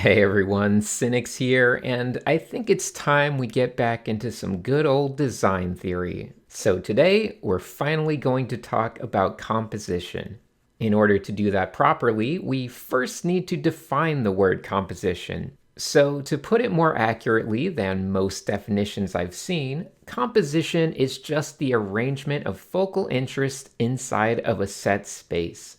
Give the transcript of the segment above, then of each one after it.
Hey everyone, Cynics here, and I think it's time we get back into some good old design theory. So today, we're finally going to talk about composition. In order to do that properly, we first need to define the word composition. So to put it more accurately than most definitions I've seen, composition is just the arrangement of focal interest inside of a set space.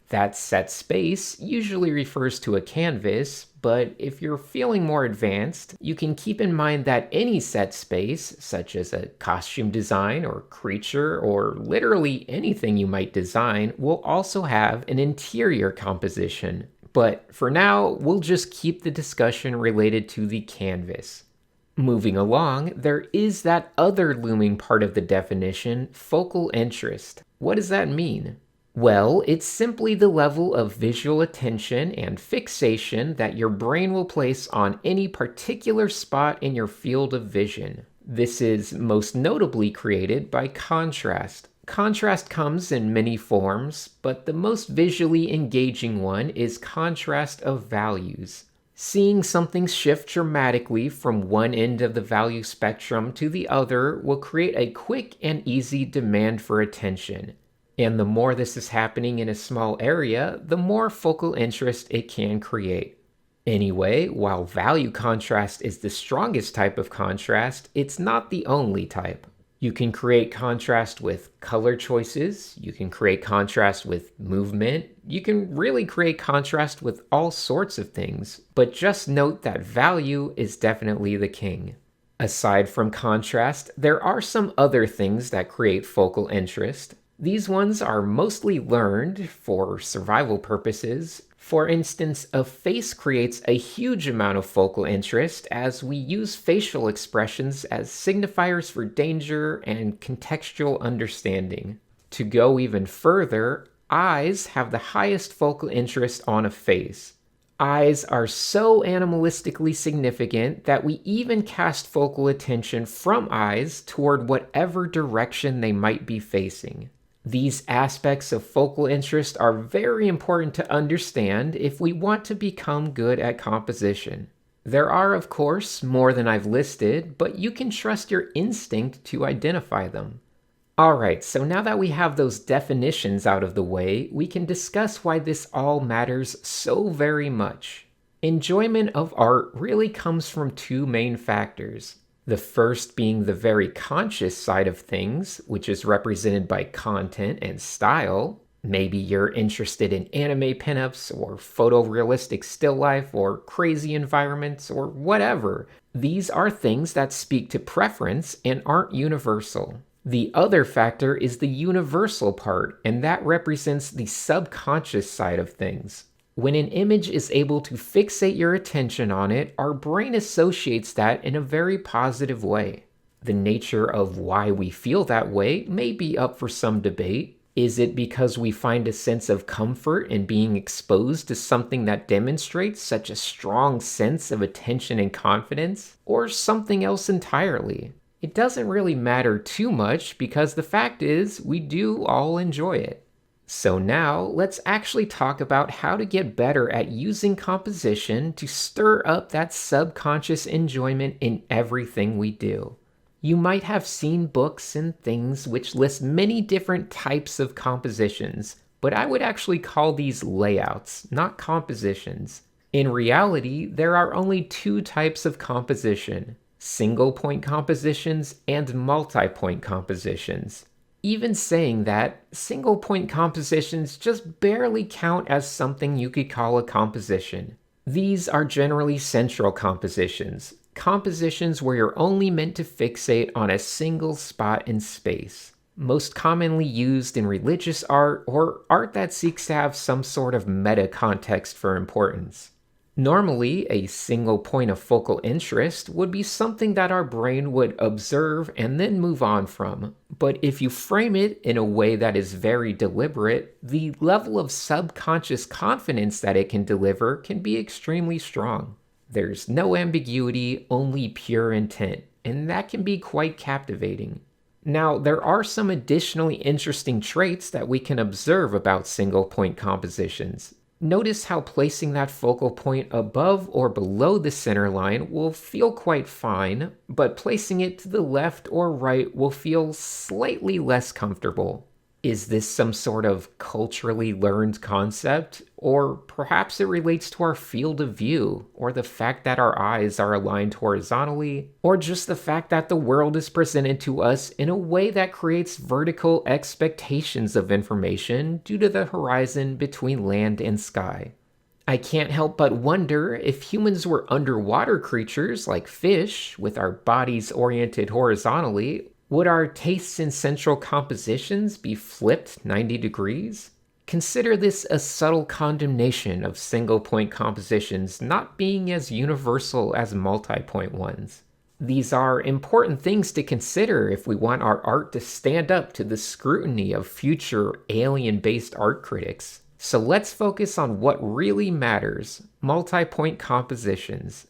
That set space usually refers to a canvas, but if you're feeling more advanced, you can keep in mind that any set space, such as a costume design or creature or literally anything you might design, will also have an interior composition. But for now, we'll just keep the discussion related to the canvas. Moving along, there is that other looming part of the definition, focal interest. What does that mean? Well, it's simply the level of visual attention and fixation that your brain will place on any particular spot in your field of vision. This is most notably created by contrast. Contrast comes in many forms, but the most visually engaging one is contrast of values. Seeing something shift dramatically from one end of the value spectrum to the other will create a quick and easy demand for attention. And the more this is happening in a small area, the more focal interest it can create. Anyway, while value contrast is the strongest type of contrast, it's not the only type. You can create contrast with color choices, you can create contrast with movement, you can really create contrast with all sorts of things, but just note that value is definitely the king. Aside from contrast, there are some other things that create focal interest. These ones are mostly learned for survival purposes. For instance, a face creates a huge amount of focal interest as we use facial expressions as signifiers for danger and contextual understanding. To go even further, eyes have the highest focal interest on a face. Eyes are so animalistically significant that we even cast focal attention from eyes toward whatever direction they might be facing. These aspects of focal interest are very important to understand if we want to become good at composition. There are, of course, more than I've listed, but you can trust your instinct to identify them. Alright, so now that we have those definitions out of the way, we can discuss why this all matters so very much. Enjoyment of art really comes from two main factors. The first being the very conscious side of things, which is represented by content and style. Maybe you're interested in anime pinups or photorealistic still life or crazy environments or whatever. These are things that speak to preference and aren't universal. The other factor is the universal part, and that represents the subconscious side of things. When an image is able to fixate your attention on it, our brain associates that in a very positive way. The nature of why we feel that way may be up for some debate. Is it because we find a sense of comfort in being exposed to something that demonstrates such a strong sense of attention and confidence, or something else entirely? It doesn't really matter too much because the fact is we do all enjoy it. So now, let's actually talk about how to get better at using composition to stir up that subconscious enjoyment in everything we do. You might have seen books and things which list many different types of compositions, but I would actually call these layouts, not compositions. In reality, there are only two types of composition: single-point compositions and multi-point compositions. Even saying that, single-point compositions just barely count as something you could call a composition. These are generally central compositions, compositions where you're only meant to fixate on a single spot in space. Most commonly used in religious art or art that seeks to have some sort of meta context for importance. Normally, a single point of focal interest would be something that our brain would observe and then move on from. But if you frame it in a way that is very deliberate, the level of subconscious confidence that it can deliver can be extremely strong. There's no ambiguity, only pure intent, and that can be quite captivating. Now, there are some additionally interesting traits that we can observe about single point compositions. Notice how placing that focal point above or below the center line will feel quite fine, but placing it to the left or right will feel slightly less comfortable. Is this some sort of culturally learned concept? Or perhaps it relates to our field of view, or the fact that our eyes are aligned horizontally, or just the fact that the world is presented to us in a way that creates vertical expectations of information due to the horizon between land and sky. I can't help but wonder if humans were underwater creatures like fish, with our bodies oriented horizontally, would our tastes in central compositions be flipped 90 degrees? Consider this a subtle condemnation of single point compositions not being as universal as multi point ones. These are important things to consider if we want our art to stand up to the scrutiny of future alien based art critics. So let's focus on what really matters: multi point compositions.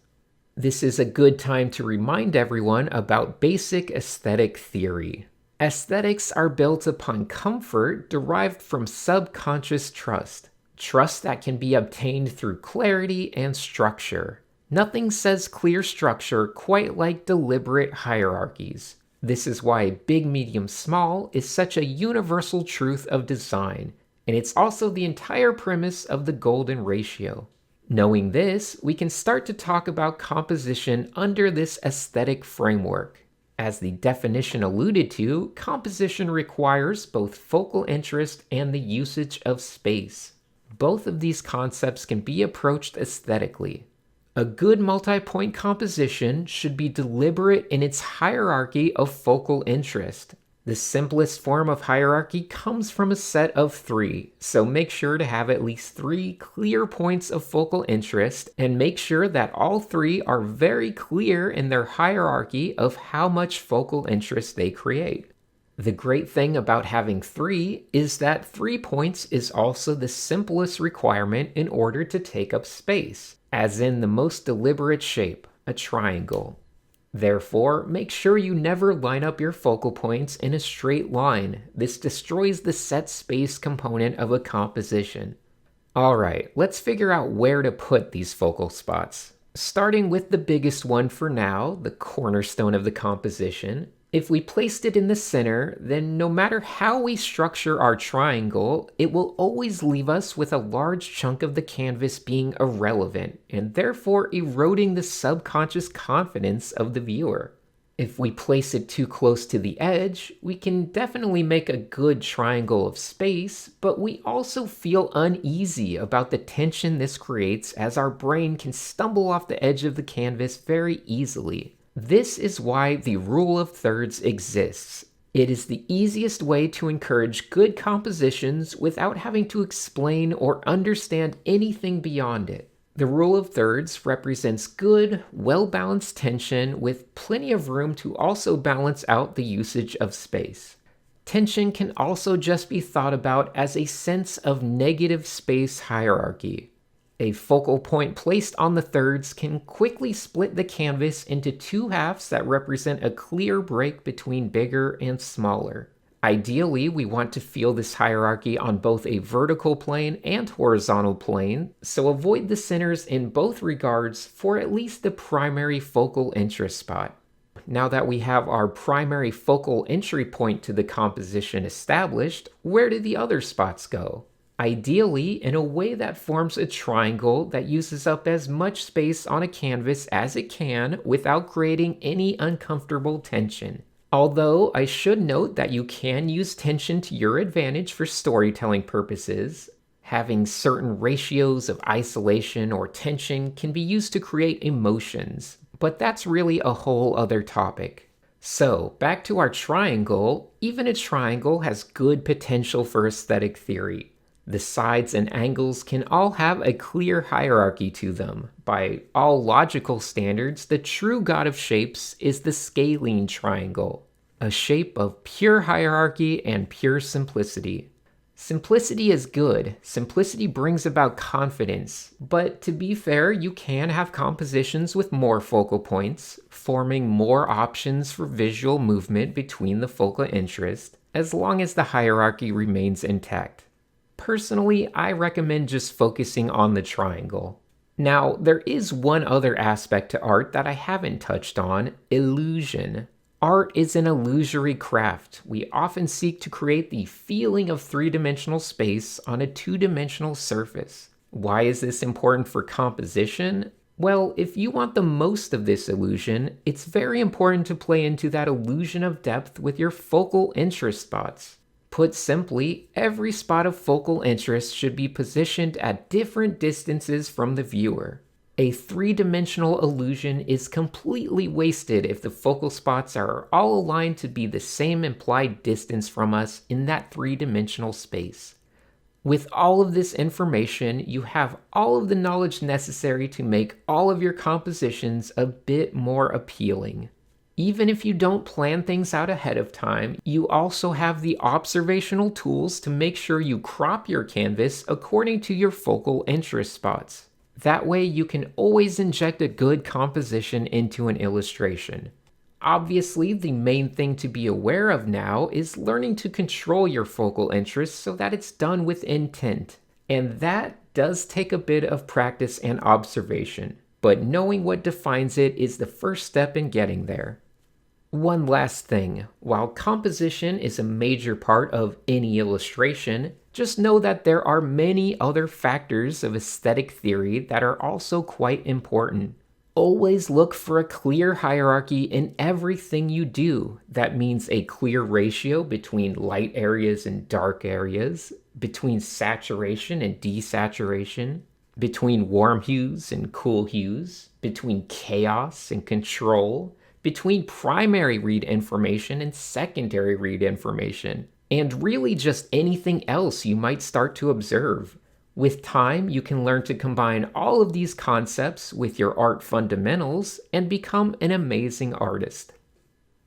This is a good time to remind everyone about basic aesthetic theory. Aesthetics are built upon comfort derived from subconscious trust, trust that can be obtained through clarity and structure. Nothing says clear structure quite like deliberate hierarchies. This is why big, medium, small is such a universal truth of design, and it's also the entire premise of the golden ratio. Knowing this, we can start to talk about composition under this aesthetic framework. As the definition alluded to, composition requires both focal interest and the usage of space. Both of these concepts can be approached aesthetically. A good multi-point composition should be deliberate in its hierarchy of focal interest. The simplest form of hierarchy comes from a set of 3, so make sure to have at least 3 clear points of focal interest, and make sure that all 3 are very clear in their hierarchy of how much focal interest they create. The great thing about having 3 is that 3 points is also the simplest requirement in order to take up space, as in the most deliberate shape, a triangle. Therefore, make sure you never line up your focal points in a straight line. This destroys the set space component of a composition. Alright, let's figure out where to put these focal spots. Starting with the biggest one for now, the cornerstone of the composition. If we placed it in the center, then no matter how we structure our triangle, it will always leave us with a large chunk of the canvas being irrelevant, and therefore eroding the subconscious confidence of the viewer. If we place it too close to the edge, we can definitely make a good triangle of space, but we also feel uneasy about the tension this creates, as our brain can stumble off the edge of the canvas very easily. This is why the rule of thirds exists. It is the easiest way to encourage good compositions without having to explain or understand anything beyond it. The rule of thirds represents good, well-balanced tension with plenty of room to also balance out the usage of space. Tension can also just be thought about as a sense of negative space hierarchy. A focal point placed on the thirds can quickly split the canvas into 2 halves that represent a clear break between bigger and smaller. Ideally, we want to feel this hierarchy on both a vertical plane and horizontal plane, so avoid the centers in both regards for at least the primary focal interest spot. Now that we have our primary focal entry point to the composition established, where do the other spots go? Ideally, in a way that forms a triangle that uses up as much space on a canvas as it can without creating any uncomfortable tension. Although I should note that you can use tension to your advantage for storytelling purposes. Having certain ratios of isolation or tension can be used to create emotions, but that's really a whole other topic. So, back to our triangle. Even a triangle has good potential for aesthetic theory. The sides and angles can all have a clear hierarchy to them. By all logical standards, the true god of shapes is the scalene triangle, a shape of pure hierarchy and pure simplicity. Simplicity is good. Simplicity brings about confidence. But to be fair, you can have compositions with more focal points, forming more options for visual movement between the focal interest, as long as the hierarchy remains intact. Personally, I recommend just focusing on the triangle. Now, there is one other aspect to art that I haven't touched on: illusion. Art is an illusory craft. We often seek to create the feeling of three-dimensional space on a two-dimensional surface. Why is this important for composition? Well, if you want the most of this illusion, it's very important to play into that illusion of depth with your focal interest spots. Put simply, every spot of focal interest should be positioned at different distances from the viewer. A three-dimensional illusion is completely wasted if the focal spots are all aligned to be the same implied distance from us in that three-dimensional space. With all of this information, you have all of the knowledge necessary to make all of your compositions a bit more appealing. Even if you don't plan things out ahead of time, you also have the observational tools to make sure you crop your canvas according to your focal interest spots. That way you can always inject a good composition into an illustration. Obviously, the main thing to be aware of now is learning to control your focal interest so that it's done with intent. And that does take a bit of practice and observation, but knowing what defines it is the first step in getting there. One last thing, while composition is a major part of any illustration, just know that there are many other factors of aesthetic theory that are also quite important. Always look for a clear hierarchy in everything you do. That means a clear ratio between light areas and dark areas, between saturation and desaturation, between warm hues and cool hues, between chaos and control, between primary read information and secondary read information, and really just anything else you might start to observe. With time, you can learn to combine all of these concepts with your art fundamentals and become an amazing artist.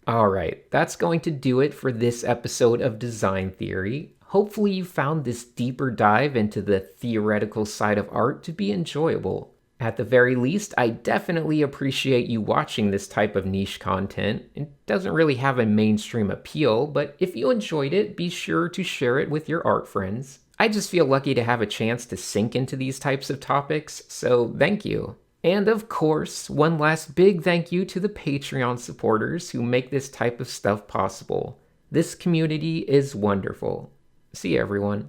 Alright, that's going to do it for this episode of Design Theory. Hopefully you found this deeper dive into the theoretical side of art to be enjoyable. At the very least, I definitely appreciate you watching this type of niche content. It doesn't really have a mainstream appeal, but if you enjoyed it, be sure to share it with your art friends. I just feel lucky to have a chance to sink into these types of topics, so thank you. And of course, one last big thank you to the Patreon supporters who make this type of stuff possible. This community is wonderful. See you, everyone.